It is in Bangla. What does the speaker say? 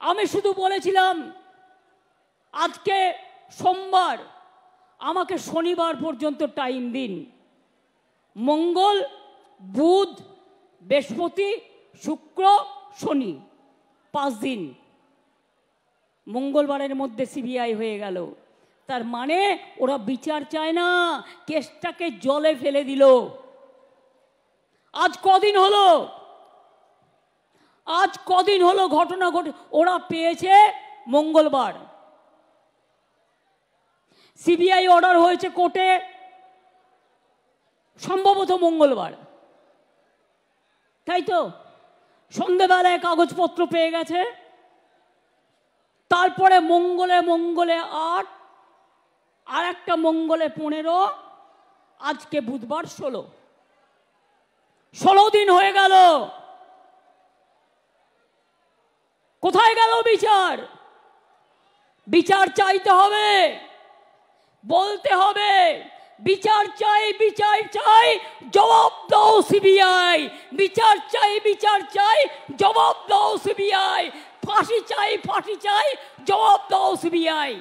আমি শুধু বলেছিলাম আজকে সোমবার, আমাকে শনিবার পর্যন্ত টাইম দিন। মঙ্গল, বুধ, বৃহস্পতি, শুক্র, শনি, 5 দিন। মঙ্গলবারের মধ্যে সিবিআই হয়ে গেল। তার মানে ওরা বিচার চায় না, কেসটাকে জলে ফেলে দিল। আজ কদিন হলো, ঘটনা ঘটে। ওরা পেয়েছে মঙ্গলবার, সিবিআই অর্ডার হয়েছে কোর্টে সম্ভবত মঙ্গলবার, তাই তো? সন্ধ্যেবেলায় কাগজপত্র পেয়ে গেছে। তারপরে মঙ্গলে 8, আর একটা মঙ্গলে 15, আজকে বুধবার 16 দিন হয়ে গেল। কোথায় গেল বিচার? বিচার চাইতে হবে, বলতে হবে বিচার চাই, বিচার চাই, জবাব দাও সিবিআই। বিচার চাই, বিচার চাই, জবাব দাও সিবিআই। ফাঁসি চাই, ফাঁসি চাই, জবাব দাও সিবিআই।